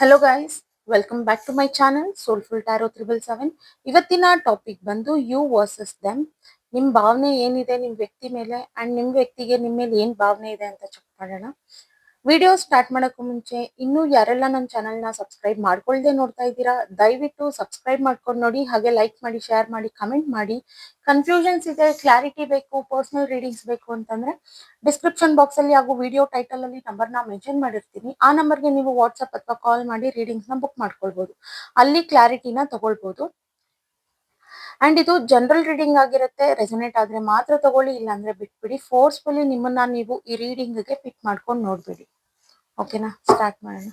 Hello guys, welcome back to my channel soulful tarot 777. ಇವತ್ತಿನ topic ಬಂದು you versus them. ನಿಮ್ಮ ಭಾವನೆ ಏನಿದೆ ನಿಮ್ಮ ವ್ಯಕ್ತಿ ಮೇಲೆ ಅಂಡ್ ನಿಮ್ಮ ವ್ಯಕ್ತಿಗೆ ನಿಮ್ಮ ಮೇಲೆ ಏನು ಭಾವನೆ ಇದೆ ಅಂತ ಚೆಕ್ ಮಾಡೋಣ. ವಿಡಿಯೋ ಸ್ಟಾರ್ಟ್ ಮಾಡೋಕ್ಕೂ ಮುಂಚೆ ಇನ್ನೂ ಯಾರೆಲ್ಲ ನನ್ನ ಚಾನಲ್ನ ಸಬ್ಸ್ಕ್ರೈಬ್ ಮಾಡ್ಕೊಳ್ದೆ ನೋಡ್ತಾ ಇದ್ದೀರಾ, ದಯವಿಟ್ಟು ಸಬ್ಸ್ಕ್ರೈಬ್ ಮಾಡ್ಕೊಂಡು ನೋಡಿ, ಹಾಗೆ ಲೈಕ್ ಮಾಡಿ, ಶೇರ್ ಮಾಡಿ, ಕಮೆಂಟ್ ಮಾಡಿ. ಕನ್ಫ್ಯೂಷನ್ಸ್ ಇದೆ, ಕ್ಲಾರಿಟಿ ಬೇಕು, ಪರ್ಸನಲ್ ರೀಡಿಂಗ್ಸ್ ಬೇಕು ಅಂತಂದ್ರೆ ಡಿಸ್ಕ್ರಿಪ್ಷನ್ ಬಾಕ್ಸ್ ಅಲ್ಲಿ ಹಾಗೂ ವಿಡಿಯೋ ಟೈಟಲ್ ಅಲ್ಲಿ ನಂಬರ್ನ ಮೆನ್ಷನ್ ಮಾಡಿರ್ತೀನಿ. ಆ ನಂಬರ್ಗೆ ನೀವು ವಾಟ್ಸ್ಆಪ್ ಅಥವಾ ಕಾಲ್ ಮಾಡಿ ರೀಡಿಂಗ್ಸ್ ನ ಬುಕ್ ಮಾಡ್ಕೊಳ್ಬಹುದು. ಅಲ್ಲಿ ಕ್ಲಾರಿಟಿನ ತಗೊಳ್ಬಹುದು. ಅಂಡ್ ಇದು ಜನರಲ್ ರೀಡಿಂಗ್ ಆಗಿರುತ್ತೆ. ರೆಸೊನೇಟ್ ಆದ್ರೆ ಮಾತ್ರ ತಗೊಳ್ಳಿ, ಇಲ್ಲಾಂದ್ರೆ ಬಿಟ್ಬಿಡಿ. ಫೋರ್ಸ್ಫುಲಿ ನಿಮ್ಮನ್ನ ನೀವು ಈ ರೀಡಿಂಗ್ ಗೆ ಪಿಕ್ ಮಾಡ್ಕೊಂಡು ನೋಡ್ಬೇಡಿ. ಓಕೆನಾ? ಸ್ಟಾರ್ಟ್ ಮಾಡೋಣ.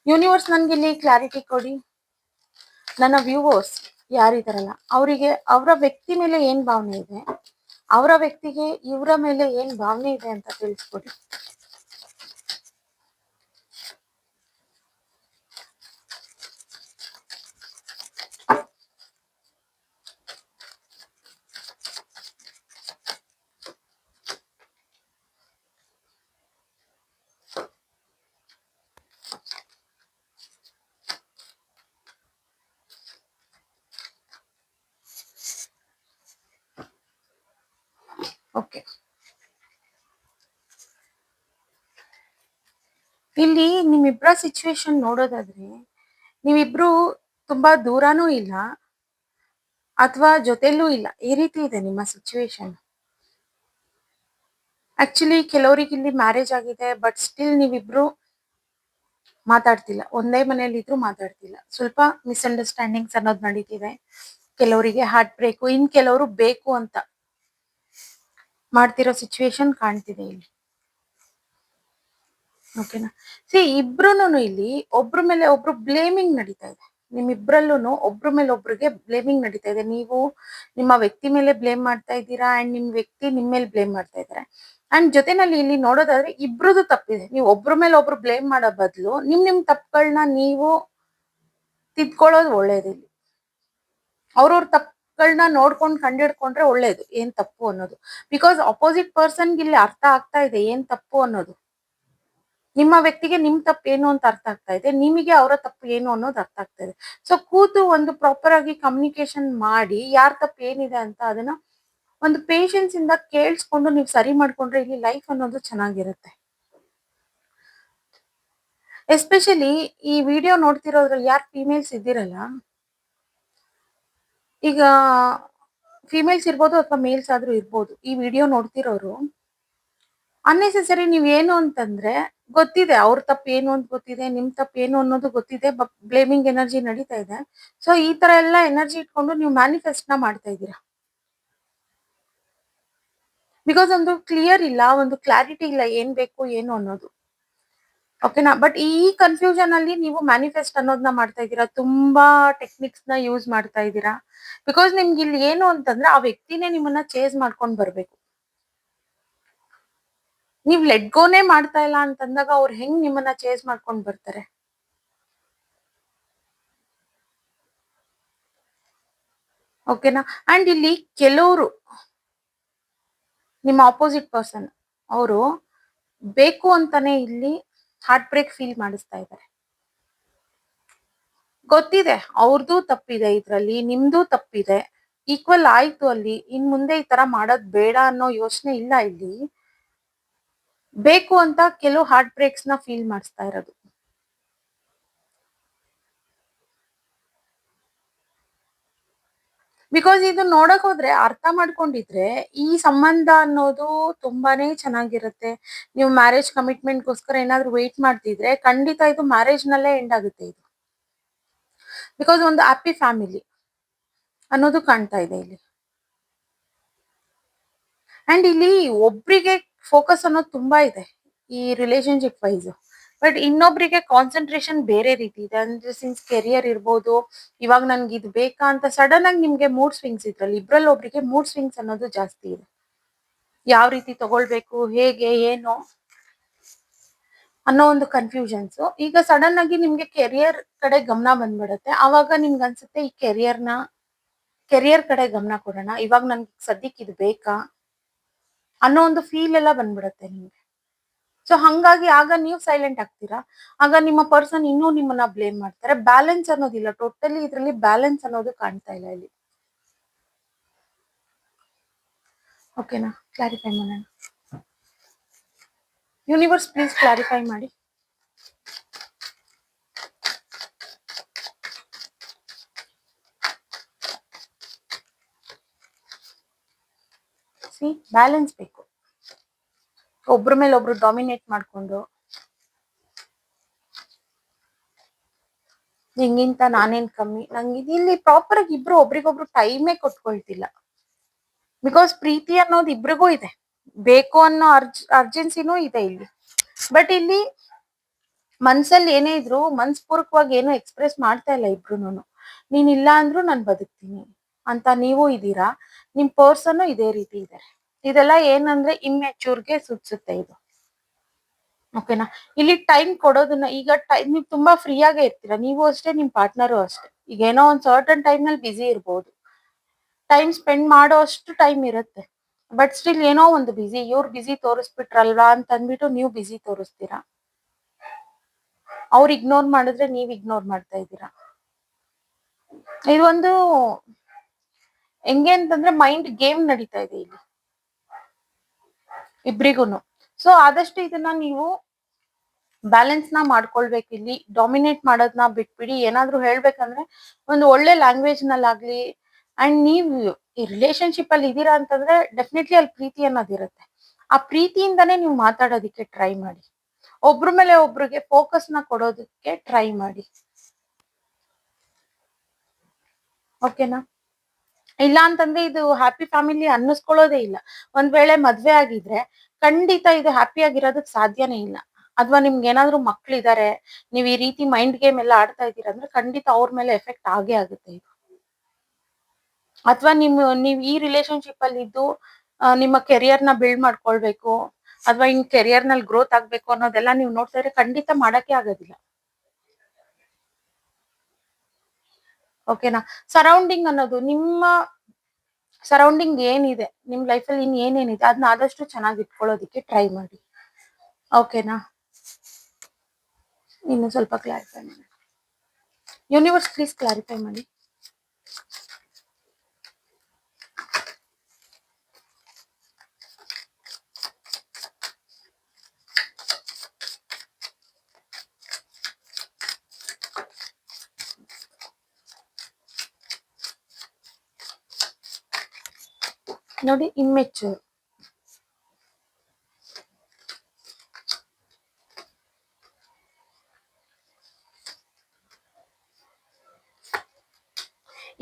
ಯೂನಿವರ್ಸ್ ನನ್ಗೆ ಇಲ್ಲಿ ಕ್ಲಾರಿಟಿ ಕೊಡಿ. ನನ್ನ ವ್ಯೂವರ್ಸ್ ಯಾರಿದಾರಲ್ಲ ಅವರಿಗೆ ಅವರ ವ್ಯಕ್ತಿ ಮೇಲೆ ಏನ್ ಭಾವನೆ ಇದೆ, ಅವರ ವ್ಯಕ್ತಿಗೆ ಇವರ ಮೇಲೆ ಏನ್ ಭಾವನೆ ಇದೆ ಅಂತ ತಿಳಿಸ್ಕೊಡಿ. ಓಕೆ, ಇಲ್ಲಿ ನಿಮ್ಮಿಬ್ಬರ ಸಿಚುವೇಶನ್ ನೋಡೋದಾದ್ರೆ ನೀವಿಬ್ರು ತುಂಬಾ ದೂರನೂ ಇಲ್ಲ ಅಥವಾ ಜೊತೆಲೂ ಇಲ್ಲ, ಈ ರೀತಿ ಇದೆ ನಿಮ್ಮ ಸಿಚುವೇಶನ್. ಆಕ್ಚುಲಿ ಕೆಲವರಿಗೆ ಇಲ್ಲಿ ಮ್ಯಾರೇಜ್ ಆಗಿದೆ, ಬಟ್ ಸ್ಟಿಲ್ ನೀವಿಬ್ರು ಮಾತಾಡ್ತಿಲ್ಲ. ಒಂದೇ ಮನೆಯಲ್ಲಿ ಇದ್ರು ಮಾತಾಡ್ತಿಲ್ಲ. ಸ್ವಲ್ಪ ಮಿಸ್ಅಂಡರ್ಸ್ಟ್ಯಾಂಡಿಂಗ್ಸ್ ಅನ್ನೋದು ನಡೀತಿದೆ. ಕೆಲವರಿಗೆ ಹಾರ್ಟ್ ಬ್ರೇಕು, ಇನ್ ಕೆಲವರು ಬೇಕು ಅಂತ ಮಾಡ್ತಿರೋ ಸಿಚುವೇಶನ್ ಕಾಣ್ತಿದೆ ಇಲ್ಲಿ. ಓಕೆನಾ? ಸಿ, ಇಬ್ರುನು ಇಲ್ಲಿ ಒಬ್ರ ಮೇಲೆ ಒಬ್ರು ಬ್ಲೇಮಿಂಗ್ ನಡೀತಾ ಇದೆ. ನಿಮ್ಮಿಬ್ರಲ್ಲೂ ಒಬ್ರ ಮೇಲೆ ಒಬ್ರಿಗೆ ಬ್ಲೇಮಿಂಗ್ ನಡೀತಾ ಇದೆ. ನೀವು ನಿಮ್ಮ ವ್ಯಕ್ತಿ ಮೇಲೆ ಬ್ಲೇಮ್ ಮಾಡ್ತಾ ಇದ್ದೀರಾ ಅಂಡ್ ನಿಮ್ ವ್ಯಕ್ತಿ ನಿಮ್ ಮೇಲೆ ಬ್ಲೇಮ್ ಮಾಡ್ತಾ ಇದ್ದಾರೆ. ಅಂಡ್ ಜೊತೆನಲ್ಲಿ ಇಲ್ಲಿ ನೋಡೋದಾದ್ರೆ ಇಬ್ರದ್ದು ತಪ್ಪಿದೆ. ನೀವು ಒಬ್ರ ಮೇಲೆ ಒಬ್ರು ಬ್ಲೇಮ್ ಮಾಡೋ ಬದಲು ನಿಮ್ ತಪ್ಪುಗಳನ್ನ ನೀವು ತಿದ್ಕೊಳ್ಳೋದು ಒಳ್ಳೇದು. ಇಲ್ಲಿ ಅವ್ರವ್ರ ತಪ್ಪುಗಳನ್ನ ನೋಡ್ಕೊಂಡು ಕಂಡಿಡ್ಕೊಂಡ್ರೆ ಒಳ್ಳೇದು ಏನ್ ತಪ್ಪು ಅನ್ನೋದು. ಬಿಕಾಸ್ ಅಪೋಸಿಟ್ ಪರ್ಸನ್ಗೆ ಇಲ್ಲಿ ಅರ್ಥ ಆಗ್ತಾ ಇದೆ ಏನ್ ತಪ್ಪು ಅನ್ನೋದು. ನಿಮ್ಮ ವ್ಯಕ್ತಿಗೆ ನಿಮ್ ತಪ್ಪು ಏನು ಅಂತ ಅರ್ಥ ಆಗ್ತಾ ಇದೆ, ನಿಮಗೆ ಅವರ ತಪ್ಪು ಏನು ಅನ್ನೋದು ಅರ್ಥ ಆಗ್ತಾ ಇದೆ. ಸೊ ಕೂತು ಒಂದು ಪ್ರಾಪರ್ ಆಗಿ ಕಮ್ಯುನಿಕೇಶನ್ ಮಾಡಿ ಯಾರ ತಪ್ಪು ಏನಿದೆ ಅಂತ ಅದನ್ನ ಒಂದು ಪೇಷನ್ಸ್ ಇಂದ ಕೇಳಿಸ್ಕೊಂಡು ನೀವು ಸರಿ ಮಾಡ್ಕೊಂಡ್ರೆ ಇಲ್ಲಿ ಲೈಫ್ ಅನ್ನೋದು ಚೆನ್ನಾಗಿರುತ್ತೆ. ಎಸ್ಪೆಷಲಿ ಈ ವಿಡಿಯೋ ನೋಡ್ತಿರೋದ್ರಲ್ಲಿ ಯಾರು ಫಿಮೇಲ್ಸ್ ಇದ್ದೀರಲ್ಲ, ಈಗ ಫಿಮೇಲ್ಸ್ ಇರ್ಬೋದು ಅಥವಾ ಮೇಲ್ಸ್ ಆದ್ರೂ ಇರ್ಬೋದು, ಈ ವಿಡಿಯೋ ನೋಡ್ತಿರೋರು ಅನ್ನೆಸೆಸರಿ ನೀವೇನು ಅಂತಂದ್ರೆ ಗೊತ್ತಿದೆ ಅವ್ರ ತಪ್ಪು ಏನು ಅಂತ ಗೊತ್ತಿದೆ, ನಿಮ್ ತಪ್ಪು ಏನು ಅನ್ನೋದು ಗೊತ್ತಿದೆ, ಬ್ಲೇಮಿಂಗ್ ಎನರ್ಜಿ ನಡೀತಾ ಇದೆ. ಸೊ ಈ ತರ ಎಲ್ಲ ಎನರ್ಜಿ ಇಟ್ಕೊಂಡು ನೀವು ಮ್ಯಾನಿಫೆಸ್ಟ್ ನ ಮಾಡ್ತಾ ಇದ್ದೀರಾ. ಬಿಕಾಸ್ ಒಂದು ಕ್ಲಿಯರ್ ಇಲ್ಲ, ಒಂದು ಕ್ಲಾರಿಟಿ ಇಲ್ಲ ಏನ್ ಬೇಕು ಏನು ಅನ್ನೋದು. ಓಕೆನಾ? ಬಟ್ ಈ ಕನ್ಫ್ಯೂಷನ್ ಅಲ್ಲಿ ನೀವು ಮ್ಯಾನಿಫೆಸ್ಟ್ ಅನ್ನೋದನ್ನ ಮಾಡ್ತಾ ಇದ್ದೀರಾ, ತುಂಬಾ ಟೆಕ್ನಿಕ್ಸ್ ನ ಯೂಸ್ ಮಾಡ್ತಾ ಇದ್ದೀರಾ. ಬಿಕಾಸ್ ನಿಮ್ಗೆ ಇಲ್ಲಿ ಏನು ಅಂತಂದ್ರೆ ಆ ವ್ಯಕ್ತಿನೇ ನಿಮ್ಮನ್ನ ಚೇಸ್ ಮಾಡ್ಕೊಂಡು ಬರ್ಬೇಕು. ನೀವ್ ಲೆಟ್ ಗೋನೇ ಮಾಡ್ತಾ ಇಲ್ಲ ಅಂತಂದಾಗ ಅವ್ರು ಹೆಂಗ್ ನಿಮ್ಮನ್ನ ಚೇಸ್ ಮಾಡ್ಕೊಂಡ್ ಬರ್ತಾರೆ? ಓಕೆನಾ? ಅಂಡ್ ಇಲ್ಲಿ ಕೆಲವರು ನಿಮ್ಮ ಆಪೋಸಿಟ್ ಪರ್ಸನ್ ಅವರು ಬೇಕು ಅಂತಾನೆ ಇಲ್ಲಿ ಹಾರ್ಟ್ ಬ್ರೇಕ್ ಫೀಲ್ ಮಾಡಿಸ್ತಾ ಇದ್ದಾರೆ. ಗೊತ್ತಿದೆ ಅವ್ರದ್ದು ತಪ್ಪಿದೆ, ಇದ್ರಲ್ಲಿ ನಿಮ್ದು ತಪ್ಪಿದೆ, ಈಕ್ವಲ್ ಆಯ್ತು. ಅಲ್ಲಿ ಇನ್ ಮುಂದೆ ಈ ತರ ಮಾಡೋದ್ ಬೇಡ ಅನ್ನೋ ಯೋಚನೆ ಇಲ್ಲ. ಇಲ್ಲಿ ಬೇಕು ಅಂತ ಕೆಲವು ಹಾರ್ಟ್ ಬ್ರೇಕ್ಸ್ ನ ಫೀಲ್ ಮಾಡಿಸ್ತಾ ಇರೋದು. ಬಿಕಾಸ್ ಇದು ನೋಡಕ್ ಹೋದ್ರೆ ಅರ್ಥ ಮಾಡ್ಕೊಂಡಿದ್ರೆ ಈ ಸಂಬಂಧ ಅನ್ನೋದು ತುಂಬಾನೇ ಚೆನ್ನಾಗಿರುತ್ತೆ. ನೀವು ಮ್ಯಾರೇಜ್ ಕಮಿಟ್ಮೆಂಟ್ ಗೋಸ್ಕರ ಏನಾದ್ರು ವೇಟ್ ಮಾಡ್ತಿದ್ರೆ ಖಂಡಿತ ಇದು ಮ್ಯಾರೇಜ್ ನಲ್ಲೇ ಎಂಡ್ ಆಗುತ್ತೆ ಇದು. ಬಿಕಾಸ್ ಒಂದು ಹ್ಯಾಪಿ ಫ್ಯಾಮಿಲಿ ಅನ್ನೋದು ಕಾಣ್ತಾ ಇದೆ ಇಲ್ಲಿ. ಅಂಡ್ ಇಲ್ಲಿ ಒಬ್ರಿಗೆ ಫೋಕಸ್ ಅನ್ನೋದು ತುಂಬಾ ಇದೆ ಈ ರಿಲೇಶನ್ಶಿಪ್ ವೈಸ್, ಬಟ್ ಇನ್ನೊಬ್ರಿಗೆ ಕಾನ್ಸಂಟ್ರೇಷನ್ ಬೇರೆ ರೀತಿ ಇದೆ. ಅಂದ್ರೆ ಸಿನ್ಸ್ ಕೆರಿಯರ್ ಇರ್ಬೋದು, ಇವಾಗ ನನ್ಗೆ ಇದು ಬೇಕಾ ಅಂತ ಸಡನ್ ಆಗಿ ನಿಮ್ಗೆ ಮೂಡ್ ಸ್ವಿಂಗ್ಸ್ ಇದ್ರಲ್ಲಿ ಇಬ್ರಲ್ಲಿ ಒಬ್ರಿಗೆ ಮೂಡ್ ಸ್ವಿಂಗ್ಸ್ ಅನ್ನೋದು ಜಾಸ್ತಿ ಇದೆ. ಯಾವ ರೀತಿ ತಗೊಳ್ಬೇಕು, ಹೇಗೆ, ಏನು ಅನ್ನೋ ಒಂದು ಕನ್ಫ್ಯೂಷನ್ಸ್. ಈಗ ಸಡನ್ ಆಗಿ ನಿಮ್ಗೆ ಕೆರಿಯರ್ ಕಡೆ ಗಮನ ಬಂದ್ಬಿಡುತ್ತೆ. ಆವಾಗ ನಿಮ್ಗೆ ಅನ್ಸುತ್ತೆ ಈ ಕೆರಿಯರ್ ಕಡೆ ಗಮನ ಕೊಡೋಣ, ಇವಾಗ ನನ್ಗೆ ಸದ್ಯಕ್ಕೆ ಇದು ಬೇಕಾ ಅನ್ನೋ ಒಂದು ಫೀಲ್ ಎಲ್ಲ ಬಂದ್ಬಿಡುತ್ತೆ ನಿಮ್ಗೆ. ಸೊ ಹಂಗಾಗಿ ಆಗ ನೀವು ಸೈಲೆಂಟ್ ಆಗ್ತೀರಾ. ಆಗ ನಿಮ್ಮ ಪರ್ಸನ್ ಇನ್ನೂ ನಿಮ್ಮನ್ನ ಬ್ಲೇಮ್ ಮಾಡ್ತಾರೆ. ಬ್ಯಾಲೆನ್ಸ್ ಅನ್ನೋದಿಲ್ಲ. ಟೋಟಲಿ ಇದ್ರಲ್ಲಿ ಬ್ಯಾಲೆನ್ಸ್ ಅನ್ನೋದು ಕಾಣ್ತಾ ಇಲ್ಲ ಇಲ್ಲಿ. ಓಕೆನಾ? ಕ್ಲಾರಿಫೈ ಮಾಡೋಣ. ಯೂನಿವರ್ಸ್ ಪ್ಲೀಸ್ ಕ್ಲಾರಿಫೈ ಮಾಡಿ. ಸಿ, ಬ್ಯಾಲೆನ್ಸ್ ಬೇಕು. ಒಬ್ರ ಮೇಲೆ ಒಬ್ರು ಡಾಮಿನೇಟ್ ಮಾಡ್ಕೊಂಡು ನಿಂಗಿಂತ ನಾನೇನ್ ಕಮ್ಮಿ, ನಂಗೆ ಇಲ್ಲಿ ಪ್ರಾಪರ್ ಆಗಿ ಇಬ್ರು ಒಬ್ರಿಗೊಬ್ರು ಟೈಮೇ ಕೊಟ್ಕೊಳ್ತಿಲ್ಲ. ಬಿಕಾಸ್ ಪ್ರೀತಿ ಅನ್ನೋದು ಇಬ್ರಿಗೂ ಇದೆ, ಬೇಕು ಅನ್ನೋ ಅರ್ಜೆನ್ಸಿನೂ ಇದೆ ಇಲ್ಲಿ. ಬಟ್ ಇಲ್ಲಿ ಮನ್ಸಲ್ಲಿ ಏನೇ ಇದ್ರು ಮನ್ಸ್ಪೂರ್ವಕವಾಗಿ ಏನೋ ಎಕ್ಸ್ಪ್ರೆಸ್ ಮಾಡ್ತಾ ಇಲ್ಲ ಇಬ್ರುನು. ನೀನ್ ಇಲ್ಲ ಅಂದ್ರೂ ನಾನ್ ಬದುಕ್ತೀನಿ ಅಂತ ನೀವು ಇದೀರಾ, ನಿಮ್ ಪರ್ಸನ್ ಇದೇ ರೀತಿ ಇದಾರೆ. ಇದೆಲ್ಲ ಏನಂದ್ರೆ ಇಮ್ಮೆಚೂರ್ಗೆ ಸೂಚಿಸುತ್ತೆ ಇದು. ಓಕೆನಾ? ಇಲ್ಲಿ ಟೈಮ್ ಕೊಡೋದನ್ನ, ಈಗ ನೀವು ತುಂಬಾ ಫ್ರೀ ಆಗೇ ಇರ್ತೀರಾ, ನೀವು ಅಷ್ಟೇ, ನಿಮ್ ಪಾರ್ಟ್ನರು ಅಷ್ಟೇ. ಈಗ ಏನೋ ಒಂದ್ ಸರ್ಟನ್ ಟೈಮ್ ನಲ್ಲಿ ಬಿಸಿ ಇರ್ಬೋದು, ಟೈಮ್ ಸ್ಪೆಂಡ್ ಮಾಡೋ ಅಷ್ಟು ಟೈಮ್ ಇರುತ್ತೆ. ಬಟ್ ಸ್ಟಿಲ್ ಏನೋ ಒಂದು ಬಿಸಿ, ಇವ್ರು ಬಿಸಿ ತೋರಿಸ್ಬಿಟ್ರಲ್ವಾ ಅಂತ ಅಂದ್ಬಿಟ್ಟು ನೀವು ಬಿಸಿ ತೋರಿಸ್ತೀರಾ. ಅವ್ರು ಇಗ್ನೋರ್ ಮಾಡಿದ್ರೆ ನೀವ್ ಇಗ್ನೋರ್ ಮಾಡ್ತಾ ಇದ್ದೀರಾ. ಇದೊಂದು ಹೆಂಗೆ ಅಂತಂದ್ರೆ ಮೈಂಡ್ ಗೇಮ್ ನಡೀತಾ ಇದೆ ಇಲ್ಲಿ ಇಬ್ರಿಗೂನು. ಸೊ ಆದಷ್ಟು ಇದನ್ನ ನೀವು ಬ್ಯಾಲೆನ್ಸ್ ನ ಮಾಡ್ಕೊಳ್ಬೇಕು. ಇಲ್ಲಿ ಡಾಮಿನೇಟ್ ಮಾಡೋದನ್ನ ಬಿಟ್ಬಿಡಿ. ಏನಾದ್ರು ಹೇಳ್ಬೇಕಂದ್ರೆ ಒಂದು ಒಳ್ಳೆ ಲ್ಯಾಂಗ್ವೇಜ್ ನಲ್ಲಾಗ್ಲಿ, ಅಂಡ್ ನೀವು ಈ ರಿಲೇಶನ್ಶಿಪ್ ಅಲ್ಲಿ ಇದೀರಾ ಅಂತಂದ್ರೆ ಡೆಫಿನೆಟ್ಲಿ ಅಲ್ಲಿ ಪ್ರೀತಿ ಅನ್ನೋದಿರುತ್ತೆ. ಆ ಪ್ರೀತಿಯಿಂದಾನೇ ನೀವು ಮಾತಾಡೋದಿಕ್ಕೆ ಟ್ರೈ ಮಾಡಿ. ಒಬ್ರ ಮೇಲೆ ಒಬ್ರಿಗೆ ಫೋಕಸ್ ನ ಕೊಡೋದಕ್ಕೆ ಟ್ರೈ ಮಾಡಿ. ಓಕೆನಾ? ಇಲ್ಲ ಅಂತಂದ್ರೆ ಇದು ಹ್ಯಾಪಿ ಫ್ಯಾಮಿಲಿ ಅನ್ನಿಸ್ಕೊಳ್ಳೋದೇ ಇಲ್ಲ. ಒಂದ್ ವೇಳೆ ಮದ್ವೆ ಆಗಿದ್ರೆ ಖಂಡಿತ ಇದು ಹ್ಯಾಪಿ ಆಗಿರೋದಕ್ ಸಾಧ್ಯನೇ ಇಲ್ಲ. ಅಥವಾ ನಿಮ್ಗೆ ಏನಾದ್ರು ಮಕ್ಳಿದಾರೆ, ನೀವ್ ಈ ರೀತಿ ಮೈಂಡ್ ಗೇಮ್ ಎಲ್ಲ ಆಡ್ತಾ ಇದ್ದೀರಾ ಅಂದ್ರೆ ಖಂಡಿತ ಅವ್ರ ಮೇಲೆ ಎಫೆಕ್ಟ್ ಆಗೇ ಆಗುತ್ತೆ ಇದು. ಅಥವಾ ನೀವ್ ಈ ರಿಲೇಶನ್ಶಿಪ್ ಅಲ್ಲಿ ಇದ್ದು ನಿಮ್ಮ ಕೆರಿಯರ್ ನ ಬಿಲ್ಡ್ ಮಾಡ್ಕೊಳ್ಬೇಕು, ಅಥವಾ ಇನ್ ಕೆರಿಯರ್ ನಲ್ಲಿ ಗ್ರೋತ್ ಆಗ್ಬೇಕು ಅನ್ನೋದೆಲ್ಲ ನೀವು ನೋಡ್ತಾ ಇದ್ರೆ ಖಂಡಿತ ಮಾಡಕ್ಕೆ ಆಗೋದಿಲ್ಲ. ಓಕೆನಾ? ಸರೌಂಡಿಂಗ್ ಅನ್ನೋದು, ನಿಮ್ಮ ಸರೌಂಡಿಂಗ್ ಏನಿದೆ, ನಿಮ್ ಲೈಫಲ್ಲಿ ಇನ್ ಏನೇನಿದೆ ಅದನ್ನ ಆದಷ್ಟು ಚೆನ್ನಾಗಿ ಇಟ್ಕೊಳ್ಳೋದಿಕ್ಕೆ ಟ್ರೈ ಮಾಡಿ. ಓಕೆನಾ? ಇನ್ನು ಸ್ವಲ್ಪ ಕ್ಲಾರಿಫೈ ಮಾಡಿ. ಯೂನಿವರ್ಸ್ ಪ್ಲೀಸ್ ಕ್ಲಾರಿಫೈ ಮಾಡಿ. ನೋಡಿ, ಇಮ್ಮೆಚೂರ್.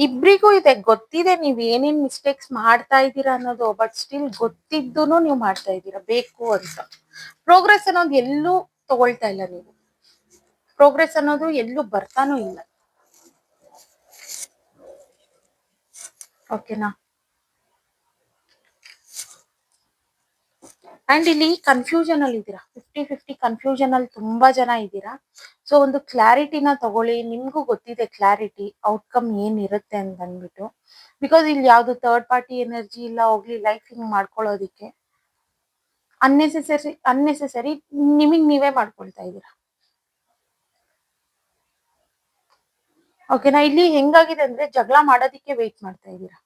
ಇಬ್ರಿಗೂ ಇದೆ, ಗೊತ್ತಿದೆ ನೀವ್ ಏನೇನ್ ಮಿಸ್ಟೇಕ್ಸ್ ಮಾಡ್ತಾ ಇದ್ದೀರಾ ಅನ್ನೋದು. ಬಟ್ ಸ್ಟಿಲ್ ಗೊತ್ತಿದ್ದೂನು ನೀವು ಮಾಡ್ತಾ ಇದ್ದೀರಾ ಬೇಕು ಅಂತ. ಪ್ರೋಗ್ರೆಸ್ ಅನ್ನೋದು ಎಲ್ಲೂ ತಗೊಳ್ತಾ ಇಲ್ಲ ನೀವು. ಪ್ರೋಗ್ರೆಸ್ ಅನ್ನೋದು ಎಲ್ಲೂ ಬರ್ತಾನೂ ಇಲ್ಲ. ಓಕೆನಾ? ಅಂಡ್ ಇಲ್ಲಿ ಕನ್ಫ್ಯೂಷನ್ ಅಲ್ಲಿ ಇದ್ದೀರಾ, 50-50 ಕನ್ಫ್ಯೂಷನ್ ಅಲ್ಲಿ ತುಂಬಾ ಜನ ಇದ್ದೀರಾ. ಸೊ ಒಂದು ಕ್ಲಾರಿಟಿನ ತಗೊಳ್ಳಿ. ನಿಮ್ಗೂ ಗೊತ್ತಿದೆ ಕ್ಲಾರಿಟಿ ಔಟ್ಕಮ್ ಏನಿರುತ್ತೆ ಅಂತ ಅಂದ್ಬಿಟ್ಟು. ಬಿಕಾಸ್ ಇಲ್ಲಿ ಯಾವ್ದು ಥರ್ಡ್ ಪಾರ್ಟಿ ಎನರ್ಜಿ ಇಲ್ಲ ಹೋಗ್ಲಿ ಲೈಫ್ ಹಿಂಗ್ ಮಾಡ್ಕೊಳ್ಳೋದಿಕ್ಕೆ. ಅನ್ನೆಸೆಸರಿ ನಿಮಗ್ ನೀವೇ ಮಾಡ್ಕೊಳ್ತಾ ಇದ್ದೀರಾ. ಓಕೆನಾ? ಇಲ್ಲಿ ಹೆಂಗಾಗಿದೆ ಅಂದ್ರೆ ಜಗಳ ಮಾಡೋದಿಕ್ಕೆ ವೆಯ್ಟ್ ಮಾಡ್ತಾ ಇದ್ದೀರಾ.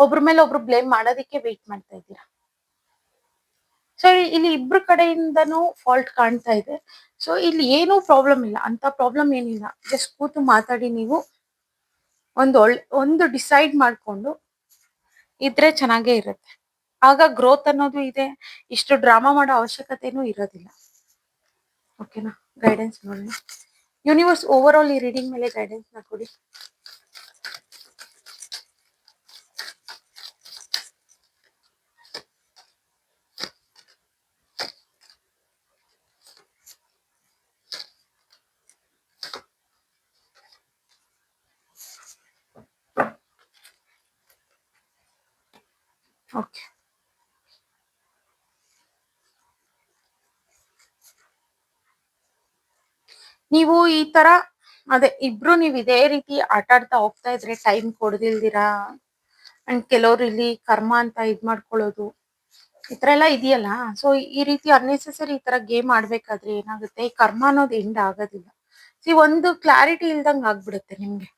ಒಬ್ರ ಮೇಲೆ ಒಬ್ರು ಬ್ಲೇಮ್ ಮಾಡೋದಿಕ್ಕೆ ವೆಯ್ಟ್ ಮಾಡ್ತಾ ಇದ್ದೀರಾ. ಸೊ ಇಲ್ಲಿ ಇಬ್ರು ಕಡೆಯಿಂದನೂ ಫಾಲ್ಟ್ ಕಾಣ್ತಾ ಇದೆ. ಸೊ ಇಲ್ಲಿ ಏನೂ ಪ್ರಾಬ್ಲಮ್ ಇಲ್ಲ, ಅಂತ ಪ್ರಾಬ್ಲಮ್ ಏನಿಲ್ಲ. ಜಸ್ಟ್ ಕೂತು ಮಾತಾಡಿ, ನೀವು ಒಂದು ಡಿಸೈಡ್ ಮಾಡ್ಕೊಂಡು ಇದ್ರೆ ಚೆನ್ನಾಗೇ ಇರುತ್ತೆ. ಆಗ ಗ್ರೋತ್ ಅನ್ನೋದು ಇದೆ, ಇಷ್ಟು ಡ್ರಾಮಾ ಮಾಡೋ ಅವಶ್ಯಕತೆನೂ ಇರೋದಿಲ್ಲ. ಓಕೆನಾ? ಗೈಡೆನ್ಸ್ ನೋಡೋಣ. ಯೂನಿವರ್ಸ್ ಓವರ್ ಆಲ್ ಈ ರೀಡಿಂಗ್ ಮೇಲೆ ಗೈಡೆನ್ಸ್ ನ ಕೊಡಿ. ಓಕೆ, ನೀವು ಈ ತರ ಇಬ್ರು ನೀವು ಇದೇ ರೀತಿ ಆಟ ಆಡ್ತಾ ಹೋಗ್ತಾ ಇದ್ರೆ, ಟೈಮ್ ಕೊಡ್ದಿಲ್ದಿರಾ, ಅಂಡ್ ಕೆಲವ್ರು ಇಲ್ಲಿ ಕರ್ಮ ಅಂತ ಇದ್ ಮಾಡ್ಕೊಳ್ಳೋದು, ಈ ತರ ಎಲ್ಲ ಇದೆಯಲ್ಲ. ಸೊ ಈ ರೀತಿ ಅನ್ನೆಸೆಸರಿ ಈ ತರ ಗೇಮ್ ಆಡ್ಬೇಕಾದ್ರೆ ಏನಾಗುತ್ತೆ, ಈ ಕರ್ಮ ಅನ್ನೋದು ಎಂಡ್ ಆಗೋದಿಲ್ಲ. ಒಂದು ಕ್ಲಾರಿಟಿ ಇಲ್ದಂಗ್ ಆಗ್ಬಿಡುತ್ತೆ ನಿಮ್ಗೆ.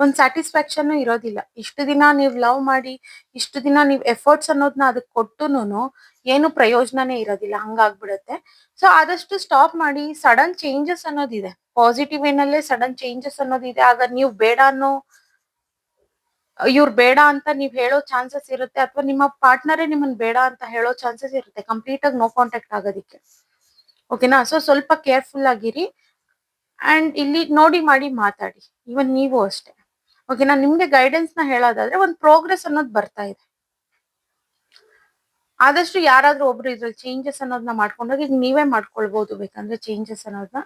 ಒಂದ್ ಸ್ಯಾಟಿಸ್ಫ್ಯಾಕ್ಷನ್ ಇರೋದಿಲ್ಲ. ಇಷ್ಟು ದಿನ ನೀವ್ ಲವ್ ಮಾಡಿ, ಇಷ್ಟು ದಿನ ನೀವ್ ಎಫರ್ಟ್ಸ್ ಅನ್ನೋದನ್ನ ಅದಕ್ ಕೊಟ್ಟುನು ಏನು ಪ್ರಯೋಜನನೇ ಇರೋದಿಲ್ಲ, ಹಂಗಾಗ್ಬಿಡುತ್ತೆ. ಸೊ ಆದಷ್ಟು ಸ್ಟಾಪ್ ಮಾಡಿ. ಸಡನ್ ಚೇಂಜಸ್ ಅನ್ನೋದಿದೆ, ಪಾಸಿಟಿವ್ ಏನಲ್ಲೇ ಸಡನ್ ಚೇಂಜಸ್ ಅನ್ನೋದಿದೆ. ಆಗ ನೀವು ಬೇಡ ಅನ್ನೋ, ಇವ್ರು ಬೇಡ ಅಂತ ನೀವ್ ಹೇಳೋ ಚಾನ್ಸಸ್ ಇರುತ್ತೆ, ಅಥವಾ ನಿಮ್ಮ ಪಾರ್ಟ್ನರೇ ನಿಮ್ಮನ್ ಬೇಡ ಅಂತ ಹೇಳೋ ಚಾನ್ಸಸ್ ಇರುತ್ತೆ, ಕಂಪ್ಲೀಟ್ ಆಗಿ ನೋ ಕಾಂಟ್ಯಾಕ್ಟ್ ಆಗೋದಿಕ್ಕೆ. ಓಕೆನಾ? ಸೊ ಸ್ವಲ್ಪ ಕೇರ್ಫುಲ್ ಆಗಿರಿ. ಅಂಡ್ ಇಲ್ಲಿ ನೋಡಿ ಮಾಡಿ ಮಾತಾಡಿ, ಇವನ್ ನೀವು ಅಷ್ಟೇ. ಓಕೆನಾ? ನಿಮ್ಗೆ ಗೈಡೆನ್ಸ್ ನ ಹೇಳೋದಾದ್ರೆ ಒಂದ್ ಪ್ರೋಗ್ರೆಸ್ ಅನ್ನೋದು ಬರ್ತಾ ಇದೆ. ಆದಷ್ಟು ಯಾರಾದ್ರೂ ಒಬ್ರು ಇದ್ರಲ್ಲಿ ಚೇಂಜಸ್ ಅನ್ನೋದನ್ನ ಮಾಡ್ಕೊಂಡೋಗಿ, ಈಗ ನೀವೇ ಮಾಡ್ಕೊಳ್ಬಹುದು ಬೇಕಂದ್ರೆ ಚೇಂಜಸ್ ಅನ್ನೋದನ್ನ.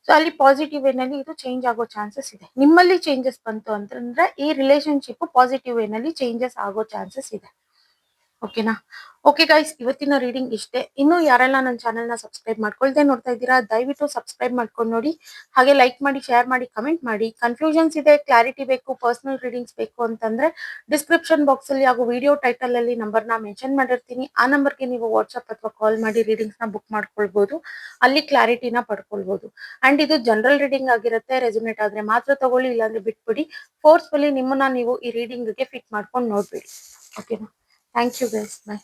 ಸೊ ಅಲ್ಲಿ ಪಾಸಿಟಿವ್ ವೇನಲ್ಲಿ ಇದು ಚೇಂಜ್ ಆಗೋ ಚಾನ್ಸಸ್ ಇದೆ. ನಿಮ್ಮಲ್ಲಿ ಚೇಂಜಸ್ ಬಂತು ಅಂತಂದ್ರೆ ಈ ರಿಲೇಶನ್ಶಿಪ್ ಪಾಸಿಟಿವ್ ವೇನಲ್ಲಿ ಚೇಂಜಸ್ ಆಗೋ ಚಾನ್ಸಸ್ ಇದೆ. ಓಕೆನಾ? ಓಕೆ ಗೈಸ್, ಇವತ್ತಿನ ರೀಡಿಂಗ್ ಇಷ್ಟೇ. ಇನ್ನು ಯಾರೆಲ್ಲ ನನ್ನ ಚಾನೆಲ್ ನ ಸಬ್ಸ್ಕ್ರೈಬ್ ಮಾಡ್ಕೊಳ್ದೆ ನೋಡ್ತಾ ಇದ್ದೀರಾ, ದಯವಿಟ್ಟು ಸಬ್ಸ್ಕ್ರೈಬ್ ಮಾಡ್ಕೊಂಡು ನೋಡಿ. ಹಾಗೆ ಲೈಕ್ ಮಾಡಿ, ಶೇರ್ ಮಾಡಿ, ಕಮೆಂಟ್ ಮಾಡಿ. ಕನ್ಫ್ಯೂಷನ್ಸ್ ಇದೆ, ಕ್ಲಾರಿಟಿ ಬೇಕು, ಪರ್ಸನಲ್ ರೀಡಿಂಗ್ಸ್ ಬೇಕು ಅಂತಂದ್ರೆ ಡಿಸ್ಕ್ರಿಪ್ಷನ್ ಬಾಕ್ಸ್ ಅಲ್ಲಿ ಹಾಗೂ ವಿಡಿಯೋ ಟೈಟಲ್ ಅಲ್ಲಿ ನಂಬರ್ ನ ಮೆನ್ಷನ್ ಮಾಡಿರ್ತೀನಿ. ಆ ನಂಬರ್ಗೆ ನೀವು ವಾಟ್ಸ್ಆಪ್ ಅಥವಾ ಕಾಲ್ ಮಾಡಿ ರೀಡಿಂಗ್ಸ್ ನ ಬುಕ್ ಮಾಡ್ಕೊಳ್ಬಹುದು. ಅಲ್ಲಿ ಕ್ಲಾರಿಟಿನ ಪಡ್ಕೊಳ್ಬಹುದು. ಅಂಡ್ ಇದು ಜನರಲ್ ರೀಡಿಂಗ್ ಆಗಿರುತ್ತೆ. ರೆಸೊನೇಟ್ ಆದ್ರೆ ಮಾತ್ರ ತಗೊಳ್ಳಿ, ಇಲ್ಲಾಂದ್ರೆ ಬಿಟ್ಬಿಡಿ. ಫೋರ್ಸ್ಫುಲಿ ನಿಮ್ಮನ್ನ ನೀವು ಈ ರೀಡಿಂಗ್ ಗೆ ಫಿಟ್ ಮಾಡ್ಕೊಂಡು ನೋಡ್ಬೇಡಿ. ಓಕೆನಾ? Thank you guys. Bye.